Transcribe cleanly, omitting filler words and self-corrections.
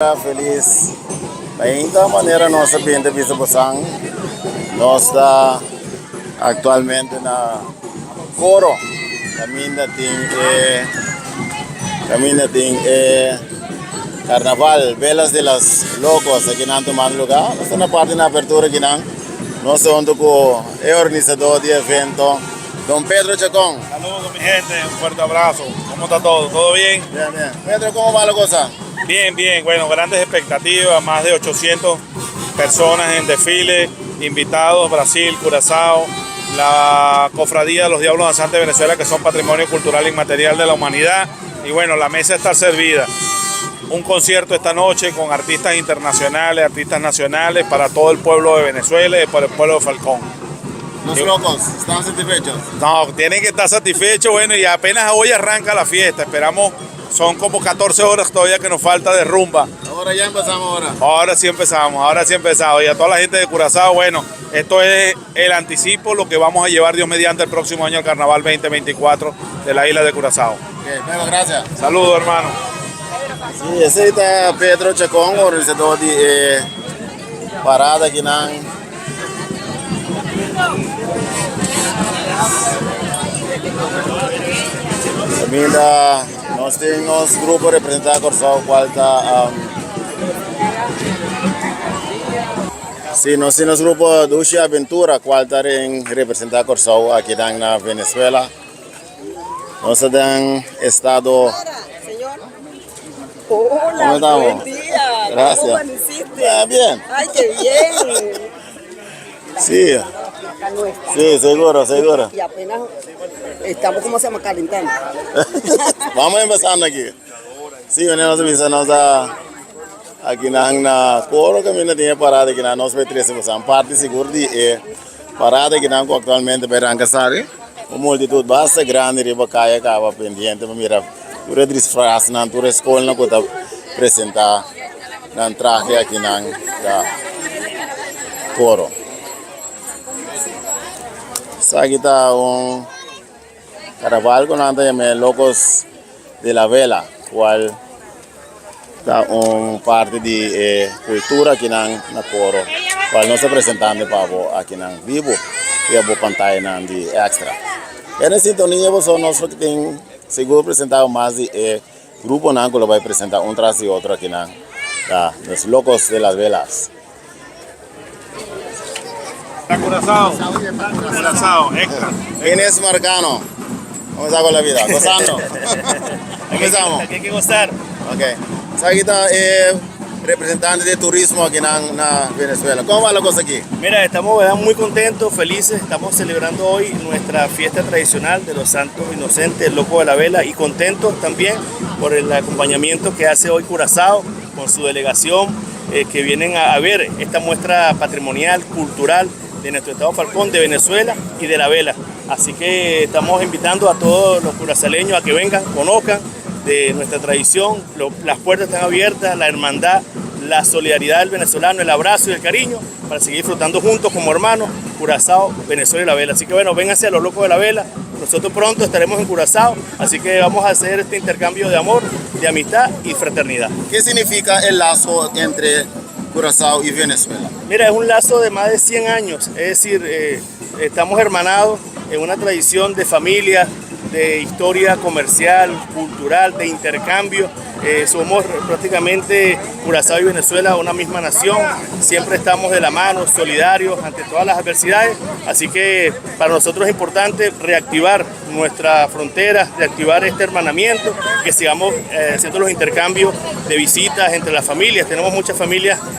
Feliz. Ainda maneira nossa benda visa Bosang. Nós está atualmente na coro. Caminha tem carnaval, velas de las locos aqui na tomar lugar. Nós estamos na parte na abertura aqui na. Nós somos o organizador do evento, Don Pedro Chacón. Saludos mi gente, un fuerte abrazo. ¿Cómo está todo? ¿Todo bien? Bien, bien. Pedro, ¿cómo va la cosa? Bien, bien. Bueno, grandes expectativas, más de 800 personas en desfile, invitados, Brasil, Curazao, la Cofradía de los Diablos Danzantes de Venezuela, que son patrimonio cultural inmaterial de la humanidad. Y bueno, la mesa está servida. Un concierto esta noche con artistas internacionales, artistas nacionales para todo el pueblo de Venezuela y para el pueblo de Falcón. Los locos, ¿están satisfechos? No, tienen que estar satisfechos, bueno, y apenas hoy arranca la fiesta, esperamos, son como 14 horas todavía que nos falta de rumba. Ahora ya empezamos ahora. Ahora sí empezamos, y a toda la gente de Curazao, bueno, esto es el anticipo, lo que vamos a llevar Dios mediante el próximo año al Carnaval 2024 de la isla de Curazao. Ok, Pedro, gracias. Saludos, hermano. Sí, esse está Pedro Chacón, organizador de parada aqui na. Também nós temos grupo representado Curazao, qual está. Sim, nós temos grupo Dushi Aventura, qual está representado Curazao aqui na Venezuela. Nós temos estado. Hola, buen día. Gracias. ¿Cómo amaneciste? Bien. Ay, qué bien. Sí, Acá nuestra. sí, seguro. Y apenas estamos, ¿cómo se llama? Calentando. Vamos empezando aqui. Sim, nós visamos aqui na coro que ainda tinha parada aqui na nossa B13, parte segura de parada aqui na atualmente Berancasari. Uma multitud bastante grande riba caia acaba pendente para mirar por disfraz na tua escola na kota apresentar na traje aqui na coro. Aqui está carnaval con anda Locos de la Vela, cual está parte de cultura aqui na coro, cual não se apresentando para aqui na vivo e a pantalla de extra. E na sintonia você nós que tem seguro apresentar mais de grupo não que vai apresentar tras de outro aqui na los Locos de las Velas. Curazao, extra. Inés Marcano, ¿cómo está con la vida? ¿Gozando? Empezamos. Aquí hay que gozar. Ok. Aquí está representante de turismo aquí en Venezuela. ¿Cómo va la cosa aquí? Mira, estamos ¿verdad? Muy contentos, felices. Estamos celebrando hoy nuestra fiesta tradicional de los Santos Inocentes, el Loco de la Vela, y contentos también por el acompañamiento que hace hoy Curazao con su delegación que vienen a ver esta muestra patrimonial, cultural de nuestro estado Falcón, de Venezuela y de la vela. Así que estamos invitando a todos los curazaleños a que vengan, conozcan de nuestra tradición. Las puertas están abiertas, la hermandad, la solidaridad del venezolano, el abrazo y el cariño para seguir disfrutando juntos como hermanos Curazao, Venezuela y la vela. Así que bueno, vénganse a los Locos de la Vela. Nosotros pronto estaremos en Curazao, así que vamos a hacer este intercambio de amor, de amistad y fraternidad. ¿Qué significa el lazo entre Curazao y Venezuela? Mira, es un lazo de más de 100 años, es decir, estamos hermanados en una tradición de familia, de historia comercial, cultural, de intercambio. Somos prácticamente Curazao y Venezuela una misma nación, siempre estamos de la mano, solidarios ante todas las adversidades, así que para nosotros es importante reactivar nuestra frontera, reactivar este hermanamiento, que sigamos haciendo los intercambios de visitas entre las familias. Tenemos muchas familias